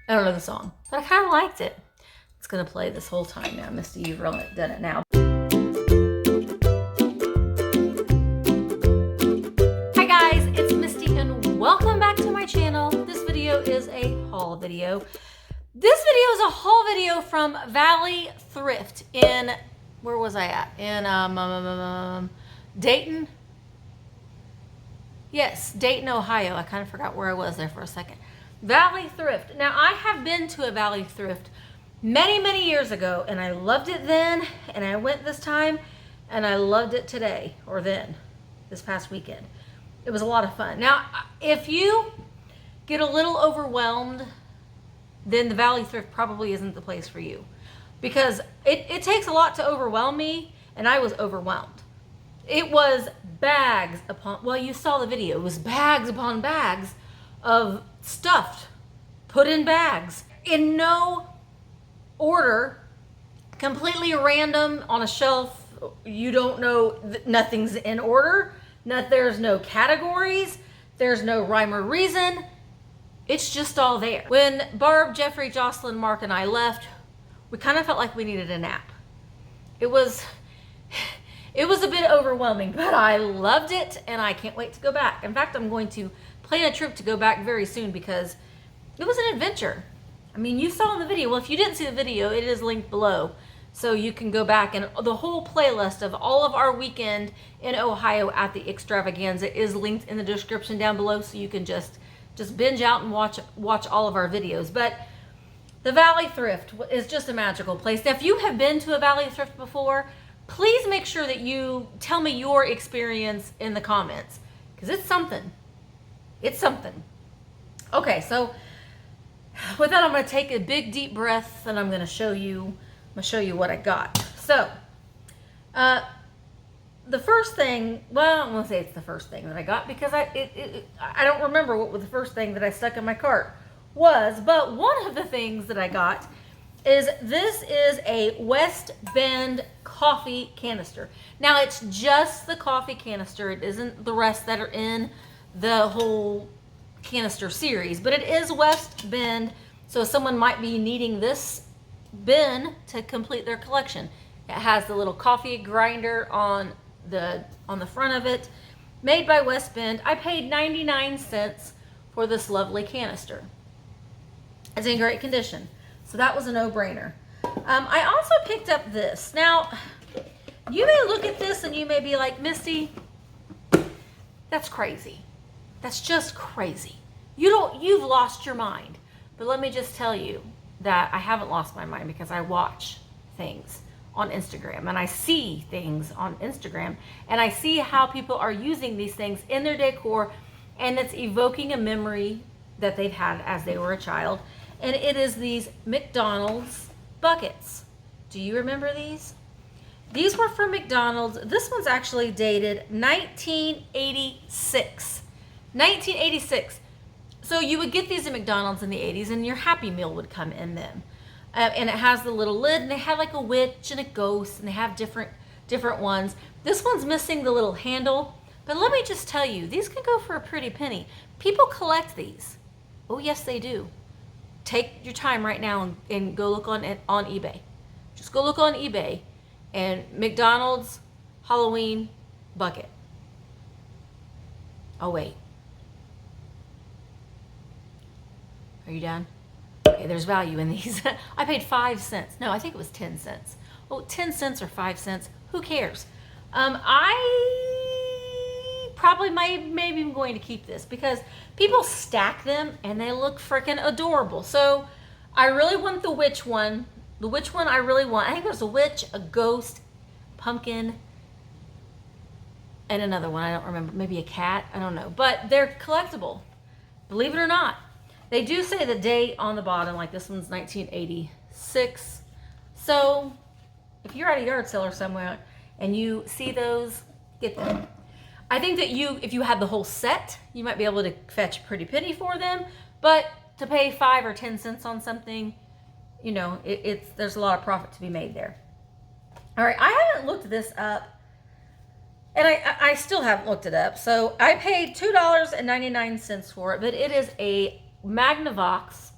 I don't know the song, but I kind of liked it. It's gonna play this whole time now. Misty, you've done it now. Hi guys, it's Misty and welcome back to my channel. This video is a haul video. This video is a haul video from Valley Thrift in, where was I at? In Dayton. Yes, Dayton, Ohio. I kind of forgot where I was there for a second. Valley Thrift. Now, I have been to a Valley Thrift many, many years ago, and I loved it then, and I went this time, and I loved it today, or then, this past weekend. It was a lot of fun. Now, if you get a little overwhelmed, then the Valley Thrift probably isn't the place for you, because it takes a lot to overwhelm me, and I was overwhelmed. It was bags upon, well, you saw the video, it was bags upon bags of stuff put in bags in no order, completely random on a shelf. You don't know, nothing's in order. There's no categories. There's no rhyme or reason. It's just all there. When Barb, Jeffrey, Jocelyn, Mark, and I left, we kind of felt like we needed a nap. It was a bit overwhelming, but I loved it and I can't wait to go back. In fact, I'm going to plan a trip to go back very soon because it was an adventure. I mean, you saw in the video. Well, if you didn't see the video, it is linked below. So you can go back, and the whole playlist of all of our weekend in Ohio at the extravaganza is linked in the description down below, so you can just binge out and watch all of our videos. But the Valley Thrift is just a magical place. Now, if you have been to a Valley Thrift before, please make sure that you tell me your experience in the comments, because it's something. It's something. Okay, so with that, I'm going to take a big deep breath and I'm going to show you what I got. So, the first thing, well, I'm going to say it's the first thing that I got because I don't remember what was the first thing that I stuck in my cart was, but one of the things that I got is this is a West Bend coffee canister. Now, it's just the coffee canister. It isn't the rest that are in the whole canister series, but it is West Bend, so someone might be needing this bin to complete their collection. It has the little coffee grinder on the front of it, made by West Bend. I paid 99 cents for this lovely canister. It's in great condition, so that was a no-brainer. I also picked up this. Now, you may look at this and you may be like, Misty, that's crazy. That's just crazy. You've lost your mind. But let me just tell you that I haven't lost my mind, because I watch things on Instagram and I see things on Instagram and I see how people are using these things in their decor, and it's evoking a memory that they've had as they were a child. And it is these McDonald's buckets. Do you remember these? These were from McDonald's. This one's actually dated 1986. 1986. So you would get these at McDonald's in the 80s, and your Happy Meal would come in them. And it has the little lid, and they have like a witch and a ghost, and they have different ones. This one's missing the little handle, but let me just tell you, these can go for a pretty penny. People collect these. Oh yes, they do. Take your time right now and go look on eBay. Just go look on eBay and McDonald's Halloween bucket. Oh wait. Are you done? Okay, there's value in these. I paid 5 cents. No, I think it was 10 cents. Oh, 10 cents or 5 cents. Who cares? I probably maybe I'm going to keep this because people stack them and they look freaking adorable. So I really want the witch one. The witch one I really want. I think there's a witch, a ghost, pumpkin, and another one. I don't remember. Maybe a cat. I don't know. But they're collectible. Believe it or not. They do say the date on the bottom, like this one's 1986. So if you're at a yard sale or somewhere and you see those, get them. I think that if you had the whole set, you might be able to fetch a pretty penny for them. But to pay 5 or 10 cents on something, you know, there's a lot of profit to be made there. All right, I haven't looked this up. And I still haven't looked it up. So I paid $2.99 for it, but it is a Magnavox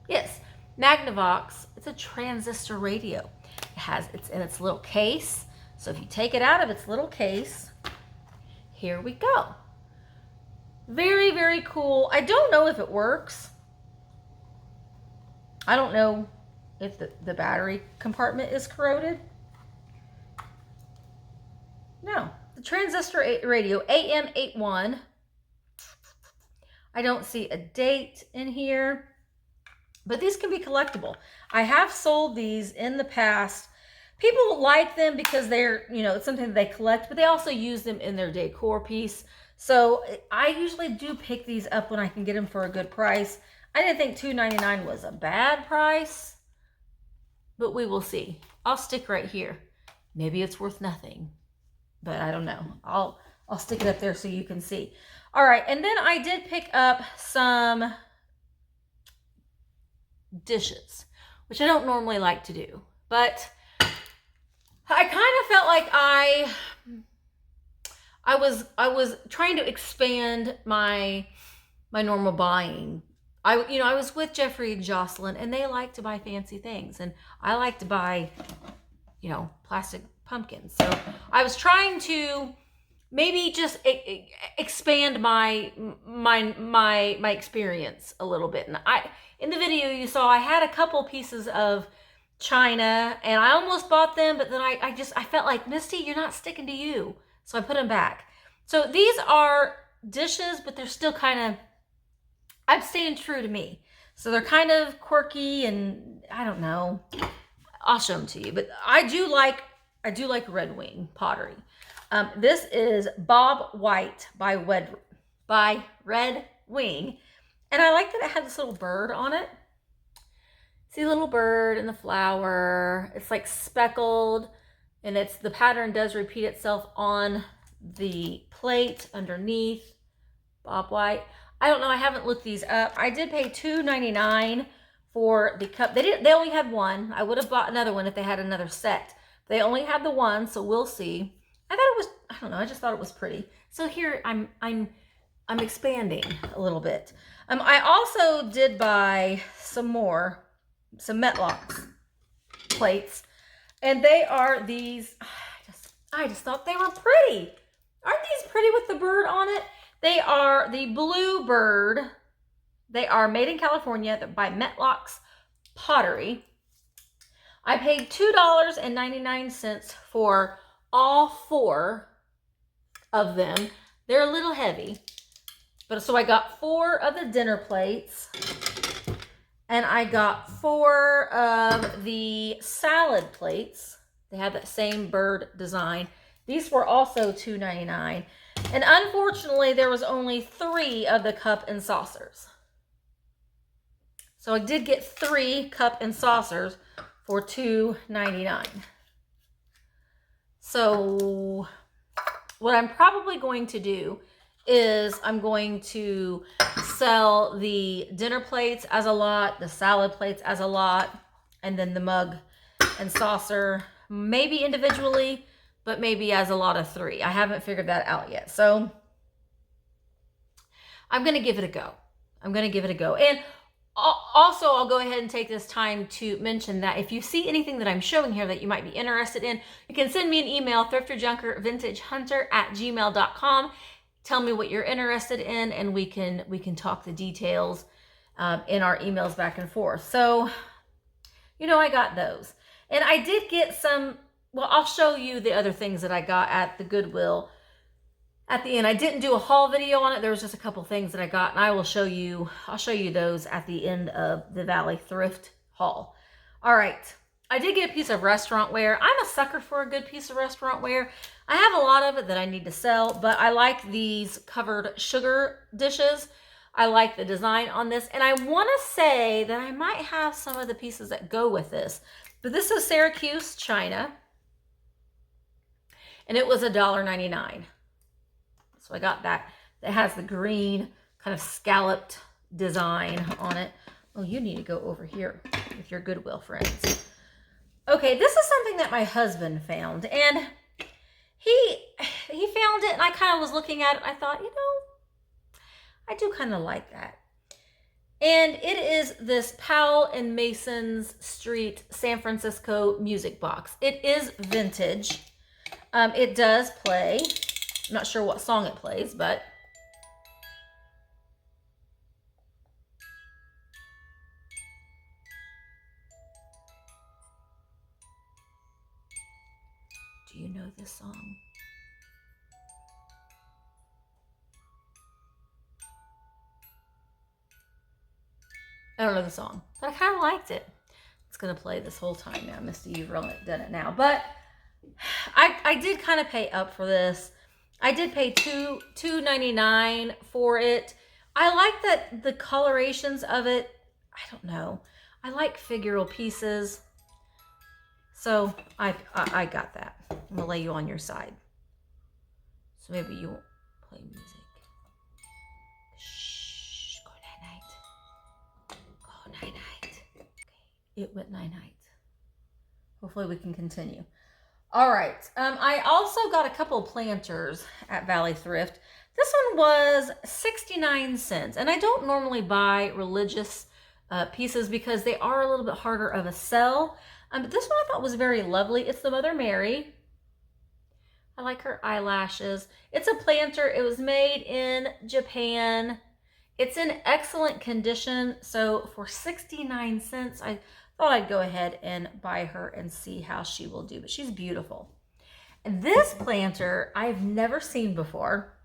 Yes, Magnavox. It's a transistor radio. It's in its little case. So if you take it out of its little case, here we go. Very, very cool. I don't know if it works. I don't know if the battery compartment is corroded. No, the transistor radio, AM81. I don't see a date in here, but these can be collectible. I have sold these in the past. People like them because they're, it's something that they collect, but they also use them in their decor piece. So I usually do pick these up when I can get them for a good price. I didn't think $2.99 was a bad price, but we will see. I'll stick right here. Maybe it's worth nothing, but I don't know. I'll stick it up there so you can see. All right, and then I did pick up some dishes, which I don't normally like to do, but I kind of felt like I was trying to expand my normal buying. I was with Jeffrey and Jocelyn, and they like to buy fancy things, and I like to buy, plastic pumpkins. So I was trying to maybe just expand my experience a little bit. And in the video you saw, I had a couple pieces of china, and I almost bought them, but then I felt like, Misty, you're not sticking to you. So I put them back. So these are dishes, but they're still kind of, I'm staying true to me. So they're kind of quirky, and I don't know. I'll show them to you, but I do like Red Wing pottery. This is Bob White by Red Wing, and I like that it had this little bird on it. See the little bird and the flower. It's like speckled, and the pattern does repeat itself on the plate underneath. Bob White. I don't know. I haven't looked these up. I did pay $2.99 for the cup. They only had one. I would have bought another one if they had another set. They only had the one, so we'll see. I thought it was, I don't know, I just thought it was pretty. So here I'm expanding a little bit. I also did buy some Metlocks plates, and they are these. I just thought they were pretty. Aren't these pretty with the bird on it? They are the Blue Bird. They are made in California by Metlocks Pottery. I paid $2.99 for all 4 of them. They're a little heavy, but so I got 4 of the dinner plates, and I got 4 of the salad plates. They have that same bird design. These were also $2.99, and unfortunately there was only 3 of the cup and saucers. So I did get 3 cup and saucers for $2.99. So what I'm probably going to do is I'm going to sell the dinner plates as a lot, the salad plates as a lot, and then the mug and saucer, maybe individually, but maybe as a lot of 3. I haven't figured that out yet. So I'm going to give it a go. And also, I'll go ahead and take this time to mention that if you see anything that I'm showing here that you might be interested in, you can send me an email, thrifterjunkervintagehunter@gmail.com. Tell me what you're interested in, and we can talk the details in our emails back and forth. So, I got those. And I did get some, well, I'll show you the other things that I got at the Goodwill at the end. I didn't do a haul video on it. There was just a couple things that I got, and I'll show you those at the end of the Valley Thrift haul. All right. I did get a piece of restaurant ware. I'm a sucker for a good piece of restaurant ware. I have a lot of it that I need to sell, but I like these covered sugar dishes. I like the design on this, and I want to say that I might have some of the pieces that go with this. But this is Syracuse china, and it was $1.99. So I got that. That has the green kind of scalloped design on it. Oh, you need to go over here with your Goodwill friends. Okay, this is something that my husband found, and he found it, and I kind of was looking at it. I thought, I do kind of like that. And it is this Powell and Mason's Street San Francisco music box. It is vintage. It does play. I'm not sure what song it plays, but do you know this song? I don't know the song, but I kind of liked it. It's going to play this whole time now. Misty, you've really done it now. But I did kind of pay up for this. I did pay $2.99 for it. I like that the colorations of it. I don't know. I like figural pieces. So I got that. I'm going to lay you on your side. So maybe you won't play music. Shh, go night-night. Go night-night. Okay, it went night-night. Hopefully we can continue. All right, I also got a couple of planters at Valley Thrift. This one was 69 cents, and I don't normally buy religious pieces because they are a little bit harder of a sell. But this one I thought was very lovely. It's the Mother Mary. I like her eyelashes. It's a planter. It was made in Japan. It's in excellent condition. So for 69 cents, I thought I'd go ahead and buy her and see how she will do. But she's beautiful. And this planter I've never seen before.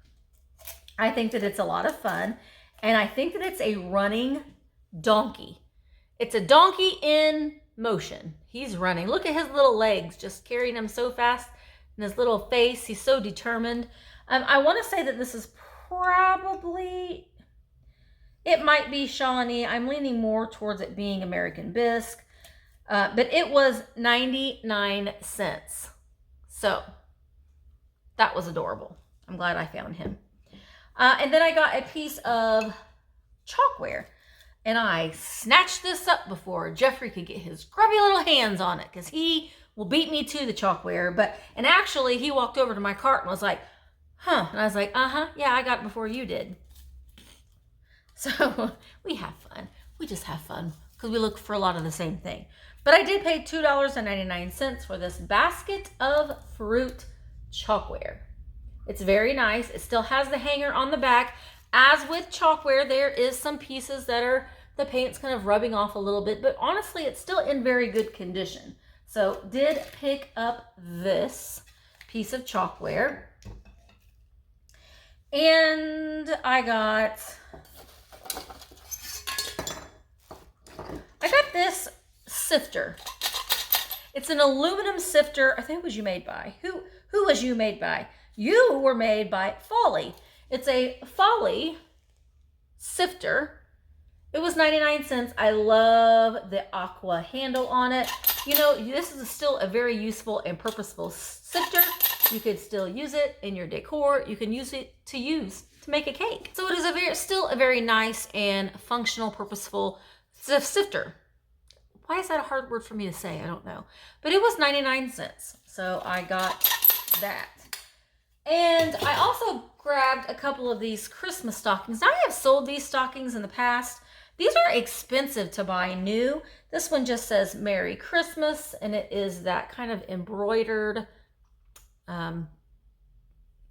I think that it's a lot of fun. And I think that it's a running donkey. It's a donkey in motion. He's running. Look at his little legs, just carrying him so fast. And his little face, he's so determined. I want to say that this is probably, it might be Shawnee. I'm leaning more towards it being American Bisque. But it was 99 cents. So that was adorable. I'm glad I found him. And then I got a piece of chalkware. And I snatched this up before Jeffrey could get his grubby little hands on it, because he will beat me to the chalkware. And actually, he walked over to my cart and was like, huh. And I was like, yeah, I got it before you did. So we have fun. We just have fun because we look for a lot of the same thing. But I did pay $2.99 for this basket of fruit chalkware. It's very nice. It still has the hanger on the back. As with chalkware, there is some pieces that are, the paint's kind of rubbing off a little bit, but honestly, it's still in very good condition. So did pick up this piece of chalkware. And I got this sifter. It's an aluminum sifter. I think it was you made by. Who was you made by? You were made by Folly. It's a Folly sifter. It was 99 cents. I love the aqua handle on it. You know, this is still a very useful and purposeful sifter. You could still use it in your decor. You can use it to make a cake. So it is still a very nice and functional, purposeful sifter. Why is that a hard word for me to say? I don't know. But it was 99 cents. So I got that. And I also grabbed a couple of these Christmas stockings. Now, I have sold these stockings in the past. These are expensive to buy new. This one just says Merry Christmas, and it is that kind of embroidered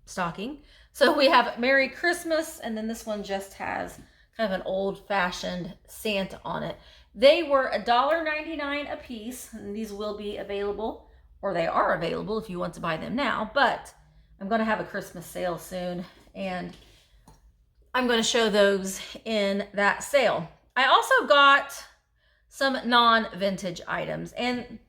stocking. So we have Merry Christmas, and then this one just has kind of an old-fashioned Santa on it. They were $1.99 a piece, and these will be available, or they are available if you want to buy them now, but I'm going to have a Christmas sale soon, and I'm going to show those in that sale. I also got some non-vintage items, and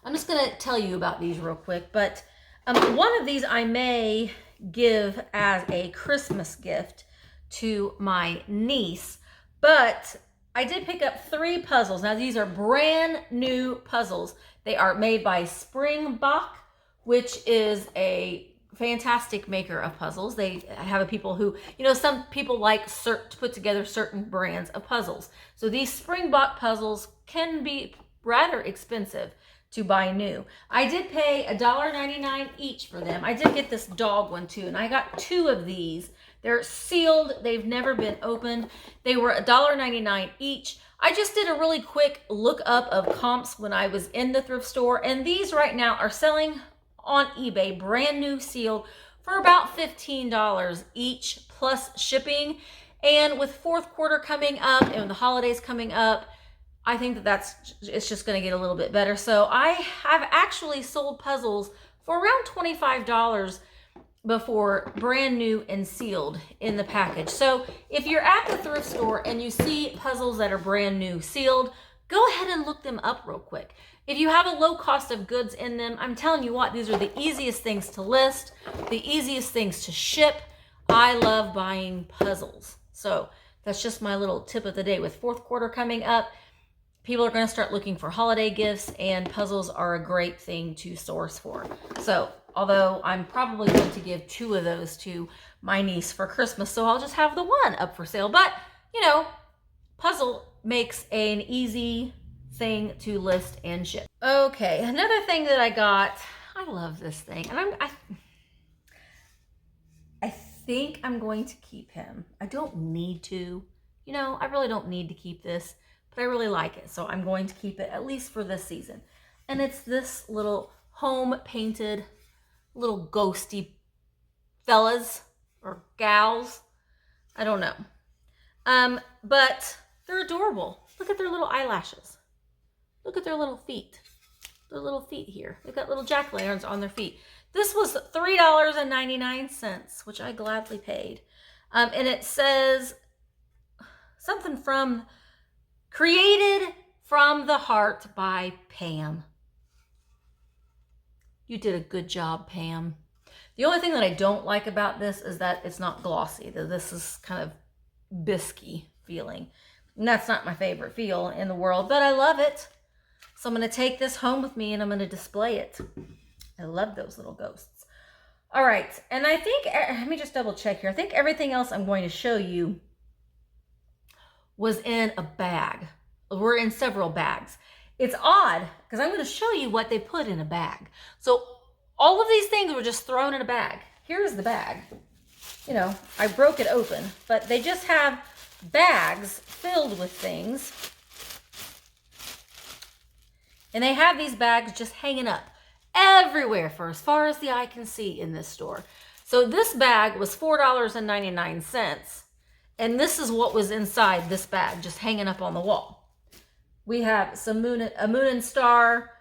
I'm just going to tell you about these real quick, but one of these I may give as a Christmas gift to my niece, but I did pick up 3 puzzles. Now, these are brand new puzzles. They are made by Springbok, which is a fantastic maker of puzzles. They have people who, you know, some people like to put together certain brands of puzzles. So these Springbok puzzles can be rather expensive to buy new. I did pay $1.99 each for them. I did get this dog one too, and I got 2 of these. They're sealed. They've never been opened. They were $1.99 each. I just did a really quick look up of comps when I was in the thrift store, and these right now are selling on eBay, brand new sealed, for about $15 each plus shipping. And with fourth quarter coming up and the holidays coming up, I think it's just going to get a little bit better. So I have actually sold puzzles for around $25 before, brand new and sealed in the package. So if you're at the thrift store and you see puzzles that are brand new sealed, go ahead and look them up real quick. If you have a low cost of goods in them, I'm telling you what, these are the easiest things to list, the easiest things to ship. I love buying puzzles. So that's just my little tip of the day. With fourth quarter coming up, people are going to start looking for holiday gifts, and puzzles are a great thing to source for. So although I'm probably going to give 2 of those to my niece for Christmas, so I'll just have the one up for sale. But, you know, puzzle makes an easy thing to list and ship. Okay, another thing that I got, I love this thing, and I think I'm going to keep him. I don't need to, you know, I really don't need to keep this, but I really like it, so I'm going to keep it at least for this season. And it's this little home painted little ghosty fellas or gals. I don't know. But they're adorable. Look at their little eyelashes. Look at their little feet. Their little feet here. They've got little jack-o'-lanterns on their feet. This was $3.99, which I gladly paid. And it says something from Created from the Heart by Pam. You did a good job, Pam. The only thing that I don't like about this is that it's not glossy. This is kind of biscuity feeling. And that's not my favorite feel in the world, but I love it. So I'm going to take this home with me and I'm going to display it. I love those little ghosts. All right. And I think, let me just double check here. I think everything else I'm going to show you was in a bag. We're in several bags. It's odd because I'm going to show you what they put in a bag. So all of these things were just thrown in a bag. Here's the bag. You know, I broke it open, but they just have bags filled with things. And they have these bags just hanging up everywhere for as far as the eye can see in this store. So this bag was $4.99. And this is what was inside this bag, just hanging up on the wall. We have some a Moon and Star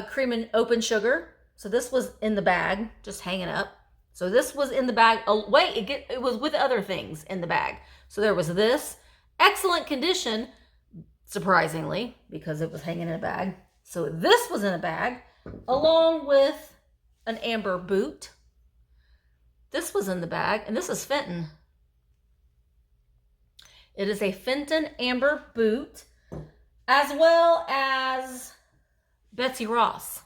cream and open sugar. So this was in the bag, just hanging up. So this was in the bag. Oh, wait, it was with other things in the bag. So there was this. Excellent condition, surprisingly, because it was hanging in a bag. So this was in a bag, along with an amber boot. This was in the bag, and this is Fenton. It is a Fenton amber boot, as well as Betsy Ross.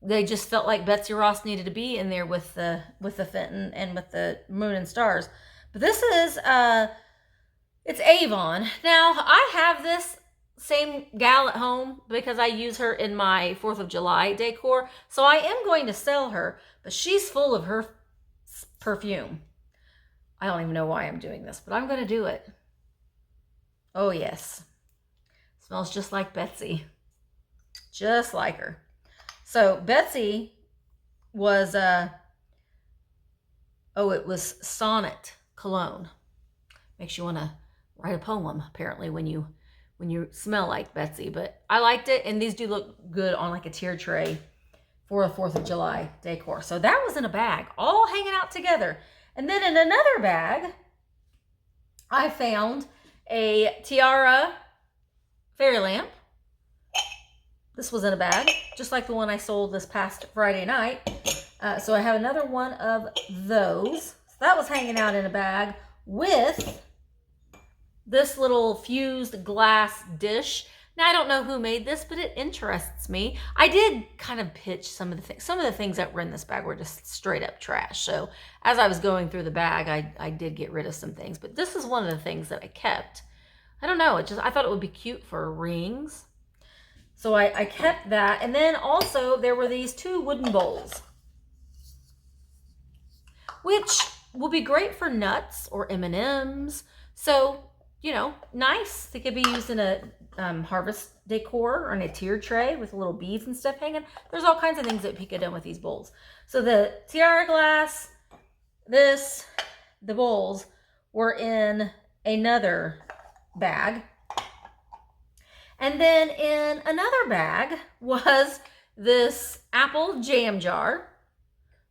They just felt like Betsy Ross needed to be in there with the Fenton and with the Moon and Stars. But this is it's Avon. Now I have this same gal at home because I use her in my 4th of July decor. So I am going to sell her, but she's full of her perfume. I don't even know why I'm doing this, but I'm going to do it. Oh yes. Smells just like Betsy. Just like her. So Betsy was, it was Sonnet Cologne. Makes you want to write a poem, apparently, when you smell like Betsy. But I liked it, and these do look good on like a tier tray for a 4th of July decor. So that was in a bag, all hanging out together. And then in another bag, I found a Tiara fairy lamp. This was in a bag, just like the one I sold this past Friday night. So I have another one of those. So that was hanging out in a bag with this little fused glass dish. Now, I don't know who made this, but it interests me. I did kind of pitch some of the things. Some of the things that were in this bag were just straight up trash. So as I was going through the bag, I did get rid of some things. But this is one of the things that I kept. I don't know. I thought it would be cute for rings. So I kept that. And then also there were these 2 wooden bowls, which will be great for nuts or M&Ms. So, you know, nice. They could be used in a harvest decor or in a tier tray with little beads and stuff hanging. There's all kinds of things that we could have done with these bowls. So the tiara glass, the bowls were in another bag. And then in another bag was this apple jam jar.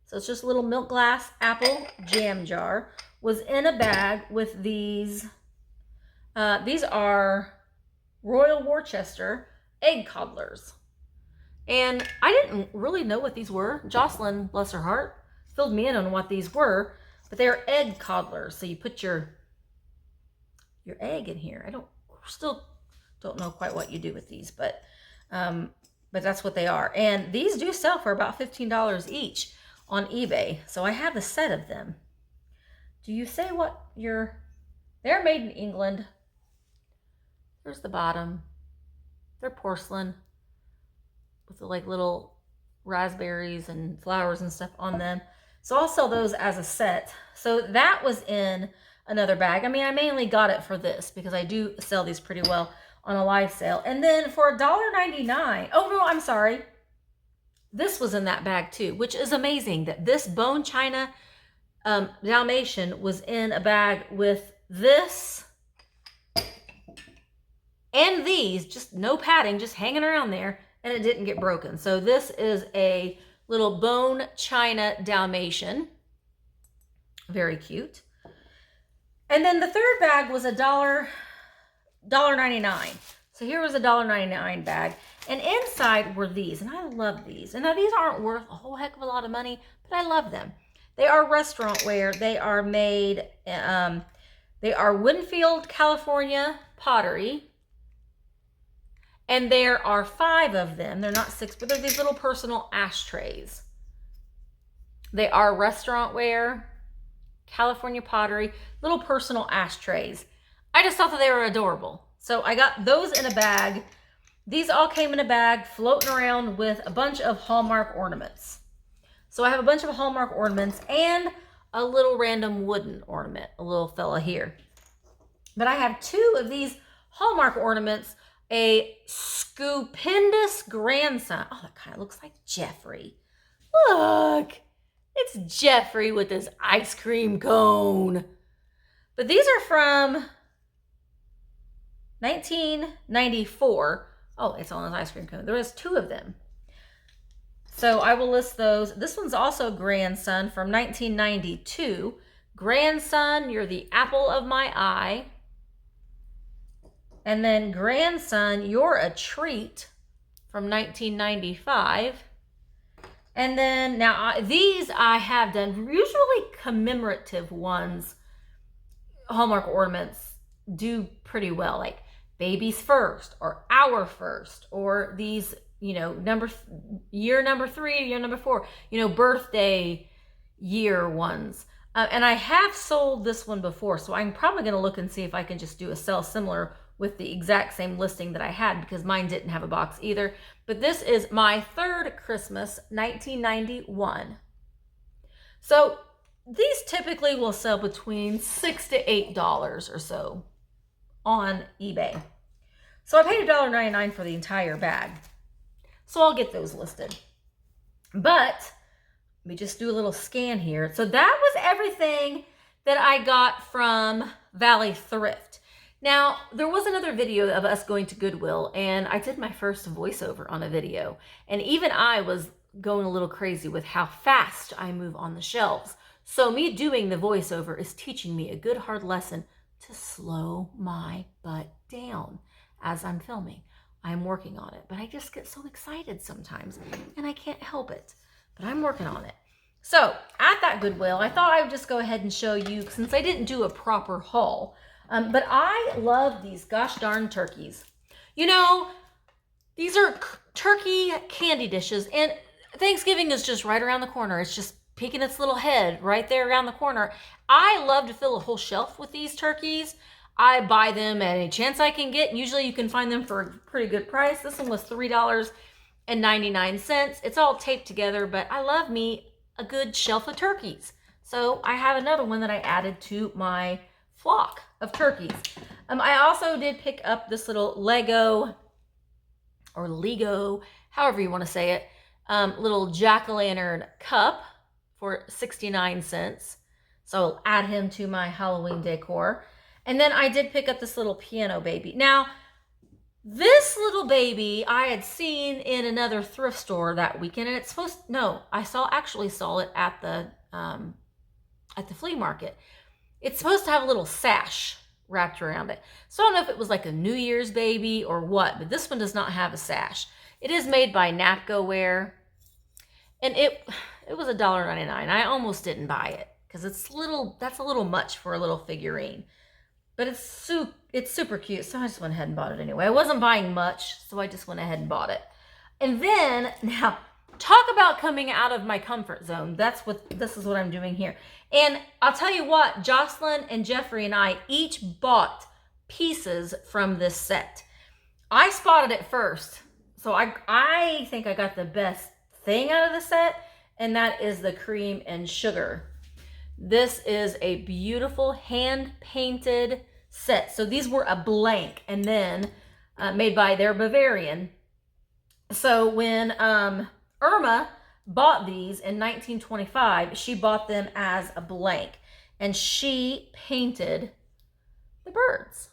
So it's just a little milk glass apple jam jar was in a bag with these. These are Royal Worcester egg coddlers. And I didn't really know what these were. Jocelyn, bless her heart, filled me in on what these were, but they're egg coddlers. So you put your egg in here. Still don't know quite what you do with these, but that's what they are. And these do sell for about $15 each on eBay. So I have a set of them. Do you say what they're made in England. There's the bottom. They're porcelain with the like little raspberries and flowers and stuff on them. So I'll sell those as a set. So that was in another bag. I mean, I mainly got it for this because I do sell these pretty well on a live sale. And then for $1.99, oh no, I'm sorry. This was in that bag too, which is amazing that this bone china Dalmatian was in a bag with this and these, just no padding, just hanging around there, and it didn't get broken. So this is a little bone china Dalmatian. Very cute. And then the third bag was $1.99. So here was a $1.99 bag. And inside were these, and I love these. And now these aren't worth a whole heck of a lot of money, but I love them. They are restaurant wear. They are made, they are Winfield, California pottery. And there are 5 of them. They're not 6, but they're these little personal ashtrays. They are restaurant wear, California pottery, little personal ashtrays. I just thought that they were adorable. So I got those in a bag. These all came in a bag floating around with a bunch of Hallmark ornaments. So I have a bunch of Hallmark ornaments and a little random wooden ornament, a little fella here. But I have 2 of these Hallmark ornaments, a stupendous grandson. Oh, that kind of looks like Jeffrey. Look, it's Jeffrey with his ice cream cone. But these are from 1994. Oh, it's on his ice cream cone. There was 2 of them. So I will list those. This one's also grandson from 1992. Grandson, you're the apple of my eye. And then grandson, you're a treat from 1995. And then now these I have done, usually commemorative ones, Hallmark ornaments do pretty well, like baby's first or our first, or these, you know, year number 3, year number 4, you know, birthday year ones. And I have sold this one before, so I'm probably going to look and see if I can just do a sell similar with the exact same listing that I had, because mine didn't have a box either. But this is my 3rd Christmas, 1991. So these typically will sell between $6 to $8 or so on eBay. So I paid $1.99 for the entire bag. So I'll get those listed. But let me just do a little scan here. So that was everything that I got from Valley Thrift. Now, there was another video of us going to Goodwill, and I did my first voiceover on a video. And even I was going a little crazy with how fast I move on the shelves. So me doing the voiceover is teaching me a good hard lesson to slow my butt down as I'm filming. I'm working on it, but I just get so excited sometimes, and I can't help it. But I'm working on it. So at that Goodwill, I thought I would just go ahead and show you, since I didn't do a proper haul. But I love these gosh darn turkeys. You know, these are turkey candy dishes, and Thanksgiving is just right around the corner. It's just peeking its little head right there around the corner. I love to fill a whole shelf with these turkeys. I buy them at any chance I can get. Usually you can find them for a pretty good price. This one was $3.99. It's all taped together, but I love me a good shelf of turkeys. So I have another one that I added to my flock of turkeys. I also did pick up this little Lego, however you want to say it, little jack-o'-lantern cup for 69 cents. So I'll add him to my Halloween decor. And then I did pick up this little piano baby. Now, this little baby I had seen in another thrift store that weekend, and it's supposed, no, I actually saw it at the flea market. It's supposed to have a little sash wrapped around it. So I don't know if it was like a New Year's baby or what, but this one does not have a sash. It is made by NapcoWare, and it was $1.99. I almost didn't buy it because that's a little much for a little figurine. But it's super cute, so I just went ahead and bought it anyway. I wasn't buying much, so I just went ahead and bought it. And then, now, talk about coming out of my comfort zone. This is what I'm doing here. And I'll tell you what, Jocelyn and Jeffrey and I each bought pieces from this set. I spotted it first, so I think I got the best thing out of the set, and that is the cream and sugar. This is a beautiful hand-painted set. So these were a blank and then made by their Bavarian. So when Irma bought these in 1925, she bought them as a blank, and she painted the birds.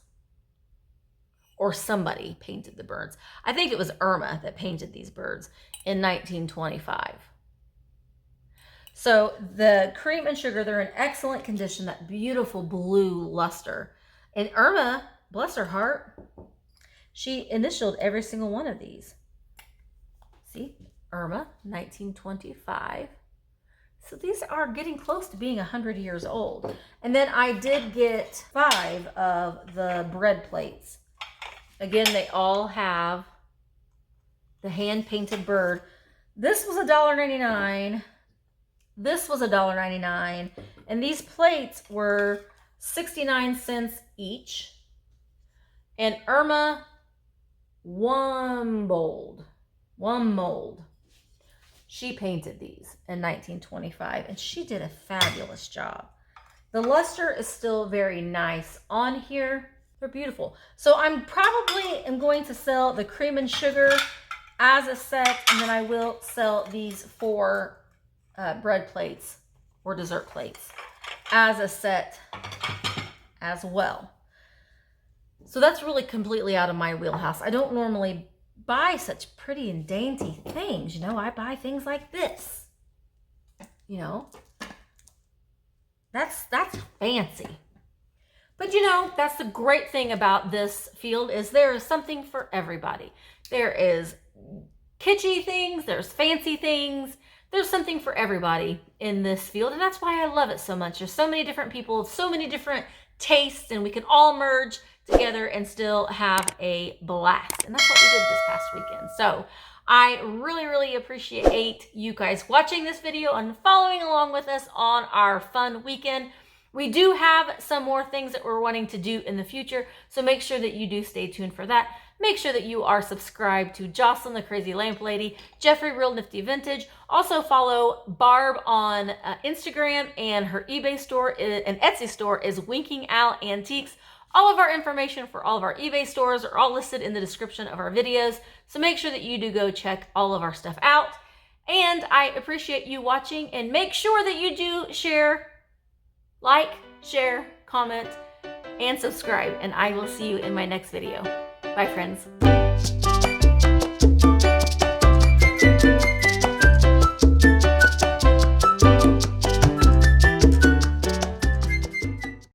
Or somebody painted the birds. I think it was Irma that painted these birds in 1925. So the cream and sugar, they're in excellent condition, that beautiful blue luster. And Irma, bless her heart, she initialed every single one of these. See, Irma, 1925. So these are getting close to being 100 years old. And then I did get 5 of the bread plates. Again, they all have the hand-painted bird. This was $1.99. This was $1.99, and these plates were 69 cents each. And Irma, one mold. She painted these in 1925, and she did a fabulous job. The luster is still very nice on here. They're beautiful. So I'm probably going to sell the cream and sugar as a set, and then I will sell these 4 bread plates or dessert plates as a set as well. So that's really completely out of my wheelhouse. I don't normally buy such pretty and dainty things. You know, I buy things like this. You know, that's fancy. But you know, that's the great thing about this field, is there is something for everybody. There is kitschy things, there's fancy things. There's something for everybody in this field, and that's why I love it so much. There's so many different people, so many different tastes, and we can all merge together and still have a blast. And that's what we did this past weekend. So I really, really appreciate you guys watching this video and following along with us on our fun weekend. We do have some more things that we're wanting to do in the future, so make sure that you do stay tuned for that. Make sure that you are subscribed to Jocelyn the Crazy Lamp Lady, Jeffrey Real Nifty Vintage. Also follow Barb on Instagram, and her eBay store and Etsy store is Winking Owl Antiques. All of our information for all of our eBay stores are all listed in the description of our videos, so make sure that you do go check all of our stuff out. And I appreciate you watching, and make sure that you do share, like, share, comment, and subscribe, and I will see you in my next video. Bye, friends.